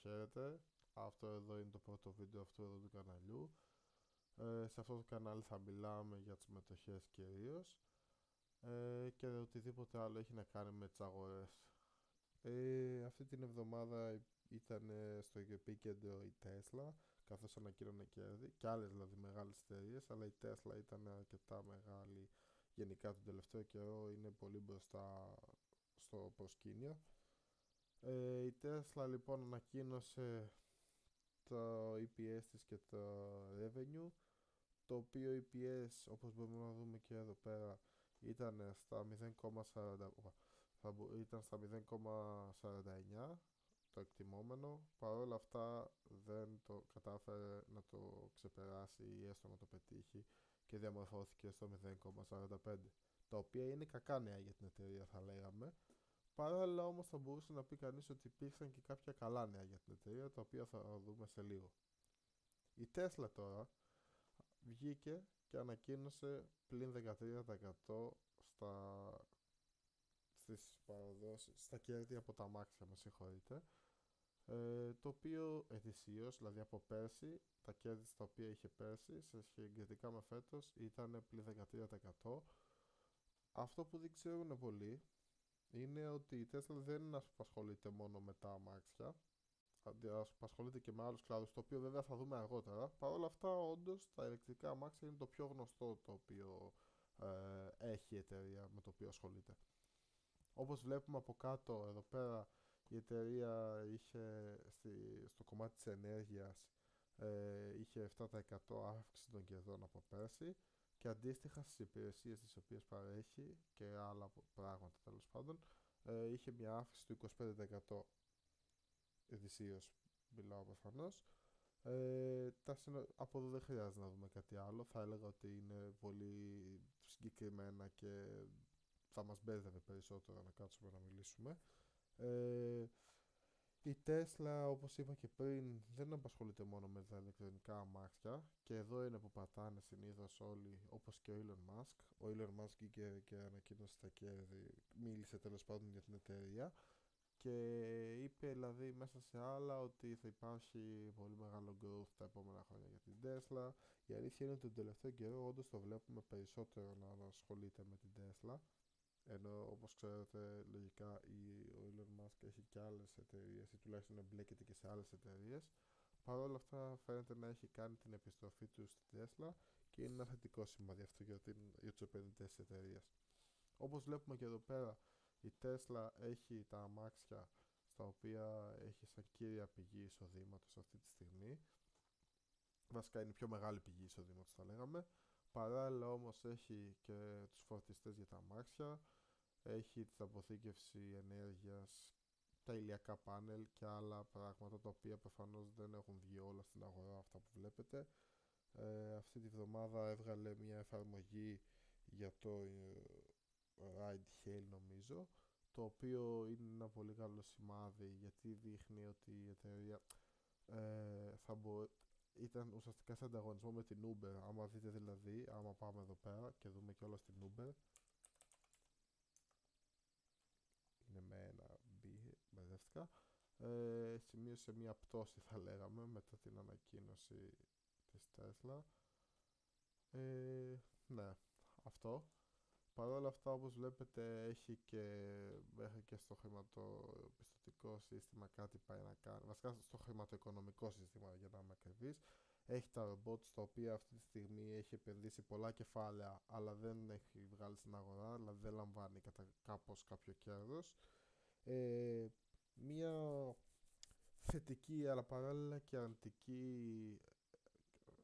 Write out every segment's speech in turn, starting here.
Χαίρετε, αυτό εδώ είναι το πρώτο βίντεο αυτού εδώ του καναλιού. Σε αυτό το κανάλι θα μιλάμε για τις μετοχές κυρίως και οτιδήποτε άλλο έχει να κάνει με τις αγορές. Αυτή την εβδομάδα ήταν στο επίκεντρο η Tesla, καθώς ανακοίνωνε κέρδη και άλλες δηλαδή μεγάλες εταιρείες, αλλά η Tesla ήταν αρκετά μεγάλη γενικά τον τελευταίο καιρό, είναι πολύ μπροστά στο προσκήνιο. Η Tesla λοιπόν ανακοίνωσε το EPS της και το revenue, το οποίο EPS όπως μπορούμε να δούμε και εδώ πέρα ήταν στα 0,40, ήταν στα 0,49 το εκτιμόμενο. Παρόλα αυτά δεν το κατάφερε να το ξεπεράσει ή έστω να το πετύχει και διαμορφώθηκε στο 0,45, τα οποία είναι κακά νέα για την εταιρεία θα λέγαμε. Παράλληλα όμως θα μπορούσε να πει κανείς ότι υπήρξαν και κάποια καλά νέα για την εταιρεία, τα οποία θα δούμε σε λίγο. Η Tesla τώρα βγήκε και ανακοίνωσε πλην 13% στις παραδόσεις, στα κέρδη από τα αμάξια, με συγχωρείτε, το οποίο ετησίως, δηλαδή από πέρσι, τα κέρδη στα οποία είχε πέρσι σε συγκριτικά με φέτος ήταν πλην 13%. Αυτό που δεν ξέρουν πολλοί είναι ότι η Tesla δεν ασχολείται μόνο με τα αμάξια, απασχολείται και με άλλους κλάδους, το οποίο βέβαια θα δούμε αργότερα. Παρ' όλα αυτά, όντως, τα ηλεκτρικά αμάξια είναι το πιο γνωστό το οποίο έχει η εταιρεία με το οποίο ασχολείται. Όπως βλέπουμε από κάτω εδώ πέρα, η εταιρεία είχε στο κομμάτι της ενέργειας είχε 7% αύξηση των κερδών από πέρσι και αντίστοιχα στις υπηρεσίες τις οποίες παρέχει και άλλα πράγματα τέλος πάντων είχε μια αύξηση του 25%. Ετησίως μιλάω προφανώς. Από εδώ δεν χρειάζεται να δούμε κάτι άλλο. Θα έλεγα ότι είναι πολύ συγκεκριμένα και θα μας μπέρδευε περισσότερο να κάτσουμε να μιλήσουμε. Η Tesla, όπως είπα και πριν, δεν απασχολείται μόνο με τα ηλεκτρονικά αμάξια και εδώ είναι που πατάνε συνήθως όλοι, όπως και ο Elon Musk. Ο Elon Musk βγήκε και ανακοίνωσε τα κέρδη, μίλησε τέλος πάντων για την εταιρεία και είπε δηλαδή μέσα σε άλλα ότι θα υπάρχει πολύ μεγάλο growth τα επόμενα χρόνια για την Tesla. Η αλήθεια είναι ότι τον τελευταίο καιρό όντως το βλέπουμε περισσότερο να ασχολείται με την Tesla, ενώ όπως ξέρετε λογικά ο Elon Musk έχει και άλλες εταιρείες ή τουλάχιστον εμπλέκεται και σε άλλες εταιρείες. Παρ' όλα αυτά φαίνεται να έχει κάνει την επιστροφή του στη Tesla και είναι ένα θετικό σημάδι αυτό για τους επενδυτές της εταιρείας. Όπως βλέπουμε και εδώ πέρα, η Tesla έχει τα αμάξια στα οποία έχει σαν κύρια πηγή εισοδήματος αυτή τη στιγμή. Βασικά είναι η πιο μεγάλη πηγή εισοδήματος θα λέγαμε. Παράλληλα όμως έχει και τους φορτιστές για τα αμάξια, έχει την αποθήκευση ενέργειας, τα ηλιακά πάνελ και άλλα πράγματα τα οποία προφανώς δεν έχουν βγει όλα στην αγορά αυτά που βλέπετε. Αυτή τη βδομάδα έβγαλε μια εφαρμογή για το Ride Hail νομίζω, το οποίο είναι ένα πολύ καλό σημάδι γιατί δείχνει ότι η εταιρεία ήταν ουσιαστικά σε ανταγωνισμό με την Uber. Άμα δείτε δηλαδή, άμα πάμε εδώ πέρα και δούμε και όλα στην Uber, είναι με ένα B, μπερδεύτηκα, σημείωσε μια πτώση θα λέγαμε μετά την ανακοίνωση της Tesla. Ναι, αυτό. Παρ' όλα αυτά, όπως βλέπετε, έχει και μέχρι και στο χρηματοπιστωτικό σύστημα κάτι πάει να κάνει. Βασικά στο χρηματοοικονομικό σύστημα, για να είμαι ακριβής. Έχει τα robots, τα οποία αυτή τη στιγμή έχει επενδύσει πολλά κεφάλαια, αλλά δεν έχει βγάλει στην αγορά, δηλαδή δεν λαμβάνει κάπως κάποιο κέρδος. Μία θετική αλλά παράλληλα και αρνητική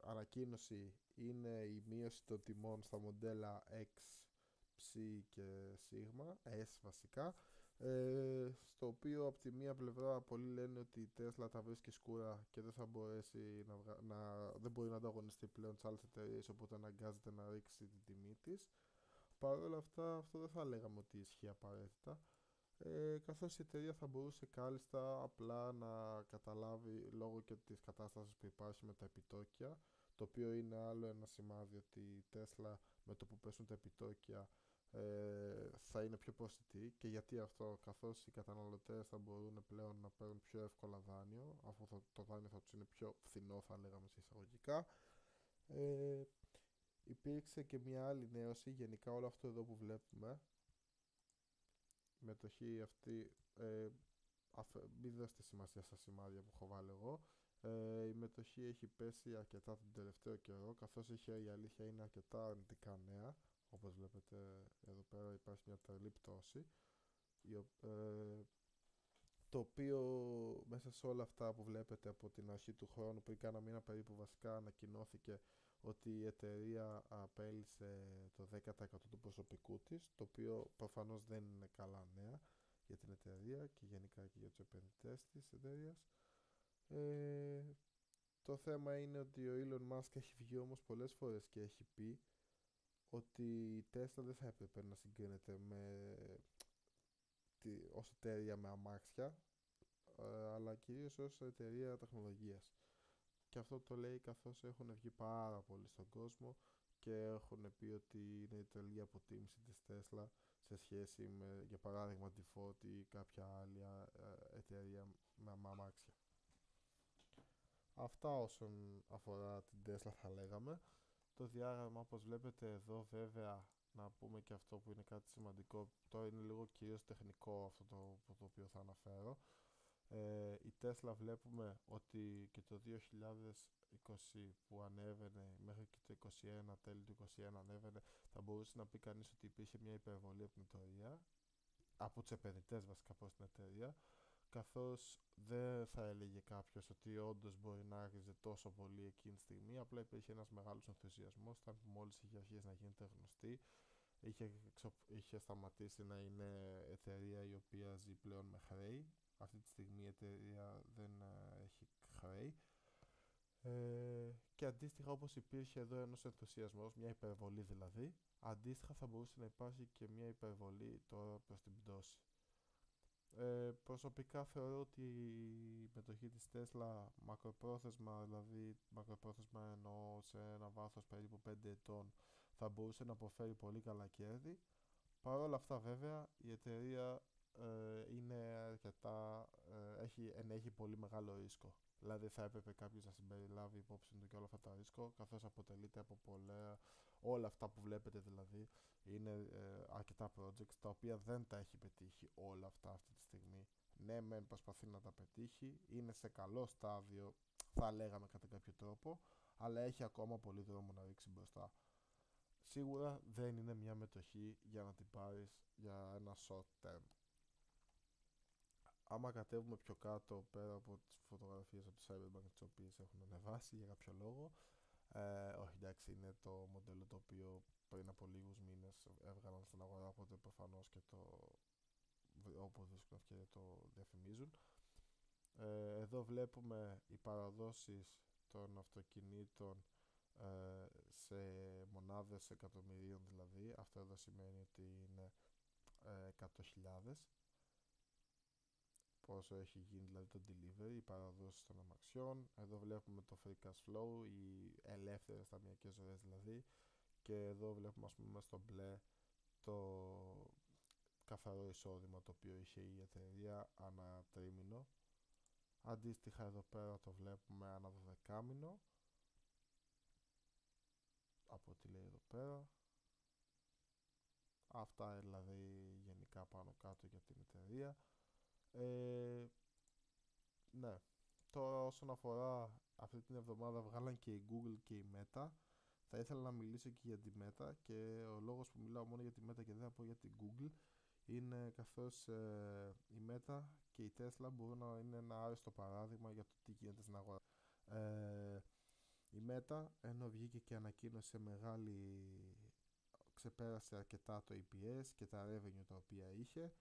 ανακοίνωση είναι η μείωση των τιμών στα μοντέλα X, Ψ και Σίγμα, S βασικά, στο οποίο από τη μία πλευρά πολλοί λένε ότι η Tesla τα βρίσκει σκούρα και δεν θα μπορέσει δεν μπορεί να ανταγωνιστεί πλέον τις άλλες εταιρείες, οπότε αναγκάζεται να ρίξει την τιμή της. Παρ' όλα αυτά αυτό δεν θα λέγαμε ότι ισχύει απαραίτητα, καθώς η εταιρεία θα μπορούσε κάλλιστα απλά να καταλάβει λόγω και της κατάστασης που υπάρχει με τα επιτόκια, το οποίο είναι άλλο ένα σημάδι ότι η Tesla με το που πέσουν τα επιτόκια θα είναι πιο προσιτή. Και γιατί αυτό? Καθώς οι καταναλωτές θα μπορούν πλέον να παίρνουν πιο εύκολα δάνειο, αφού το δάνειο θα τους είναι πιο φθηνό, θα λέγαμε σε εισαγωγικά. ε, Υπήρξε και μια άλλη νέωση. Γενικά όλο αυτό εδώ που βλέπουμε, η μετοχή αυτή, μην δώσετε σημασία στα σημάδια που έχω βάλει εγώ. Η μετοχή έχει πέσει αρκετά τον τελευταίο καιρό, καθώς η αλήθεια είναι αρκετά αρνητικά νέα. Όπως βλέπετε εδώ πέρα υπάρχει μια τρελή πτώση, το οποίο μέσα σε όλα αυτά που βλέπετε από την αρχή του χρόνου, πριν κάνα μήνα περίπου βασικά, ανακοινώθηκε ότι η εταιρεία απέλυσε το 10% του προσωπικού της, το οποίο προφανώς δεν είναι καλά νέα για την εταιρεία και γενικά και για τους επενδυτές της εταιρείας. Το θέμα είναι ότι ο Elon Musk έχει βγει όμως πολλές φορές και έχει πει ότι η Tesla δεν θα έπρεπε να συγκρίνεται ως εταιρεία με αμάξια, αλλά κυρίως ως εταιρεία τεχνολογίας. Και αυτό το λέει καθώς έχουν βγει πάρα πολύ στον κόσμο και έχουν πει ότι είναι η τρελή αποτίμηση της Tesla σε σχέση με, για παράδειγμα, τη Ford ή κάποια άλλη εταιρεία με αμάξια. Αυτά όσον αφορά την Tesla θα λέγαμε. Το διάγραμμα, όπως βλέπετε εδώ, βέβαια να πούμε και αυτό που είναι κάτι σημαντικό, τώρα είναι λίγο κυρίως τεχνικό αυτό το οποίο θα αναφέρω. Η Tesla βλέπουμε ότι και το 2020 που ανέβαινε μέχρι και το 2021, τέλη του 2021 ανέβαινε, θα μπορούσε να πει κανείς ότι υπήρχε μια υπερβολή από την εταιρεία, από τους επενδυτές βασικά προς την εταιρεία, καθώς δεν θα έλεγε κάποιος ότι όντως μπορεί να άρχιζε τόσο πολύ εκείνη τη στιγμή. Απλά υπήρχε ένας μεγάλος ενθουσιασμός, ήταν που μόλις είχε αρχίσει να γίνεται γνωστή, είχε σταματήσει να είναι εταιρεία η οποία ζει πλέον με χρέη. Αυτή τη στιγμή η εταιρεία δεν έχει χρέη. Και αντίστοιχα, όπως υπήρχε εδώ ένας ενθουσιασμός, μια υπερβολή δηλαδή, αντίστοιχα θα μπορούσε να υπάρχει και μια υπερβολή τώρα προς την πτώση. Προσωπικά θεωρώ ότι η μετοχή της Tesla μακροπρόθεσμα, δηλαδή μακροπρόθεσμα εννοώ σε ένα βάθος περίπου 5 ετών, θα μπορούσε να αποφέρει πολύ καλά κέρδη. Παρ' όλα αυτά βέβαια η εταιρεία είναι αρκετά, ενέχει πολύ μεγάλο ρίσκο. Δηλαδή θα έπρεπε κάποιος να συμπεριλάβει υπόψη του και όλα αυτά τα ρίσκο, καθώς αποτελείται από όλα αυτά που βλέπετε δηλαδή είναι αρκετά projects τα οποία δεν τα έχει πετύχει όλα αυτά αυτή τη στιγμή. Ναι, μεν προσπαθεί να τα πετύχει, είναι σε καλό στάδιο, θα λέγαμε κατά κάποιο τρόπο, αλλά έχει ακόμα πολύ δρόμο να ρίξει μπροστά. Σίγουρα δεν είναι μια μετοχή για να την πάρεις για ένα short term. Άμα κατέβουμε πιο κάτω, πέρα από τις φωτογραφίες από το Cyberbank τις οποίες έχουν ανεβάσει για κάποιο λόγο, όχι εντάξει, είναι το μοντέλο το οποίο πριν από λίγους μήνες έβγαλαν στην αγορά, οπότε προφανώς και όπου βρίσκουν ευκαιρία το διαφημίζουν. Εδώ βλέπουμε οι παραδόσεις των αυτοκινήτων σε μονάδες εκατομμυρίων, δηλαδή αυτό εδώ σημαίνει ότι είναι 100.000 πόσο έχει γίνει δηλαδή το delivery, οι παραδόσεις των αμαξιών. Εδώ βλέπουμε το free cash flow, οι ελεύθερες ταμιακές ροές δηλαδή, και εδώ βλέπουμε ας πούμε στο μπλε το καθαρό εισόδημα το οποίο είχε η εταιρεία ανά τρίμηνο. Αντίστοιχα εδώ πέρα το βλέπουμε ανά 12μηνο, από ό,τι λέει εδώ πέρα. Αυτά δηλαδή γενικά πάνω κάτω για την εταιρεία. Ναι, τώρα όσον αφορά αυτή την εβδομάδα βγάλαν και η Google και η Meta. Θα ήθελα να μιλήσω και για τη Meta, και ο λόγος που μιλάω μόνο για τη Meta και δεν θα πω για την Google είναι καθώς η Meta και η Tesla μπορούν να είναι ένα άριστο παράδειγμα για το τι γίνεται στην αγορά. Η Meta, ενώ βγήκε και ανακοίνωσε ξεπέρασε αρκετά το EPS και τα revenue τα οποία είχε,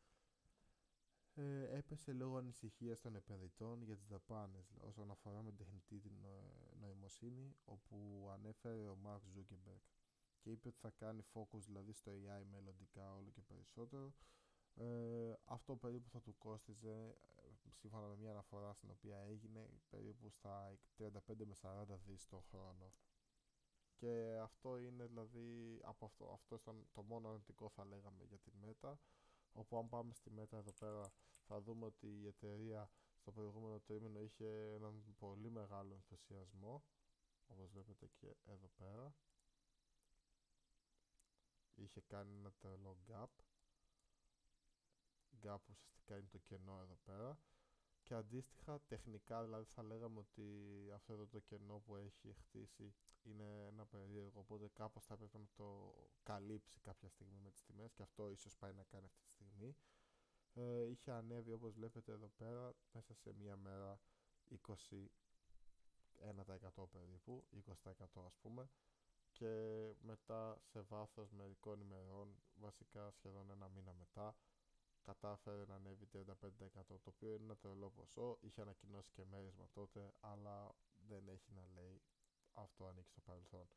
έπεσε λόγω ανησυχίας των επενδυτών για τις δαπάνες όσον αφορά με τεχνητή νοημοσύνη, όπου ανέφερε ο Mark Zuckerberg και είπε ότι θα κάνει focus δηλαδή στο AI μελλοντικά όλο και περισσότερο. Αυτό περίπου θα του κόστιζε, σύμφωνα με μια αναφορά στην οποία έγινε, περίπου στα 35 με 40 δις το χρόνο. Και αυτό είναι δηλαδή, αυτό ήταν το μόνο αρνητικό θα λέγαμε για την Meta. Όπου αν πάμε στη Meta εδώ πέρα θα δούμε ότι η εταιρεία στο προηγούμενο τρίμηνο είχε έναν πολύ μεγάλο ενθουσιασμό, όπως βλέπετε και εδώ πέρα. Είχε κάνει ένα τρελό gap που ουσιαστικά είναι το κενό εδώ πέρα, και αντίστοιχα τεχνικά δηλαδή θα λέγαμε ότι αυτό εδώ το κενό που έχει χτίσει είναι ένα περίεργο, οπότε κάπως θα έπρεπε να το καλύψει κάποια στιγμή με τις τιμές, και αυτό ίσως πάει να κάνει αυτή τη στιγμή. Είχε ανέβει όπως βλέπετε εδώ πέρα μέσα σε μία μέρα 21% περίπου, 20% ας πούμε, και μετά σε βάθος μερικών ημερών, βασικά σχεδόν ένα μήνα μετά, κατάφερε να ανέβει 35%, το οποίο είναι ένα τρελό ποσό. Είχε ανακοινώσει και μέρισμα τότε, αλλά δεν έχει να λέει, αυτό ανήκει στο παρελθόν.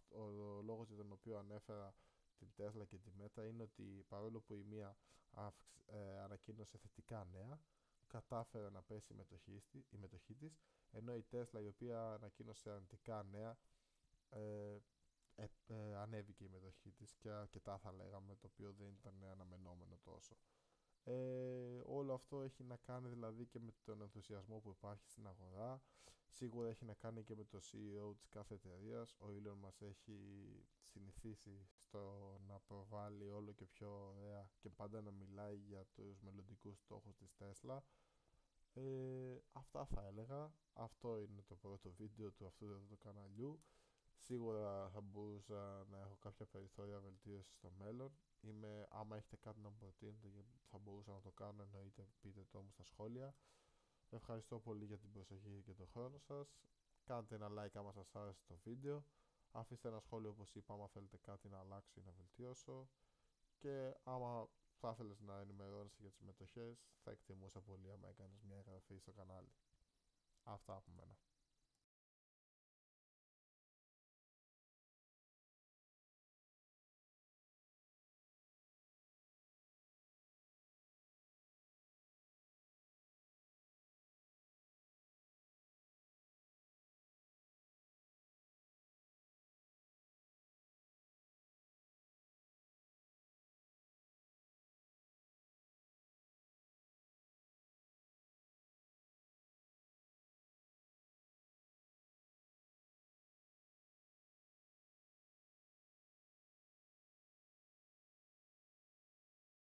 Ο λόγος για τον οποίο ανέφερα την Tesla και τη Meta είναι ότι παρόλο που η μία ανακοίνωσε θετικά νέα, κατάφερε να πέσει η μετοχή της, ενώ η Tesla, η οποία ανακοίνωσε αρνητικά νέα, ανέβηκε η μετοχή της και αρκετά θα λέγαμε, το οποίο δεν ήταν αναμενόμενο τόσο. Όλο αυτό έχει να κάνει δηλαδή και με τον ενθουσιασμό που υπάρχει στην αγορά. Σίγουρα έχει να κάνει και με το CEO της κάθε εταιρείας. Ο Elon μας έχει συνηθίσει στο να προβάλλει όλο και πιο ωραία και πάντα να μιλάει για τους μελλοντικούς στόχους της Tesla. Αυτά θα έλεγα. Αυτό είναι το πρώτο βίντεο του αυτού εδώ του καναλιού. Σίγουρα θα μπορούσα να έχω κάποια περιθώρια βελτίωση στο μέλλον. Άμα έχετε κάτι να μου προτείνετε, θα μπορούσα να το κάνω, εννοείται, πείτε το μου στα σχόλια. Ευχαριστώ πολύ για την προσοχή και τον χρόνο σας. Κάντε ένα like άμα σας άρεσε το βίντεο. Αφήστε ένα σχόλιο, όπως είπα, άμα θέλετε κάτι να αλλάξω ή να βελτιώσω. Και άμα θα ήθελες να ενημερώνεσαι για τις μετοχές, θα εκτιμούσα πολύ άμα έκανες μια εγγραφή στο κανάλι. Αυτά από μένα.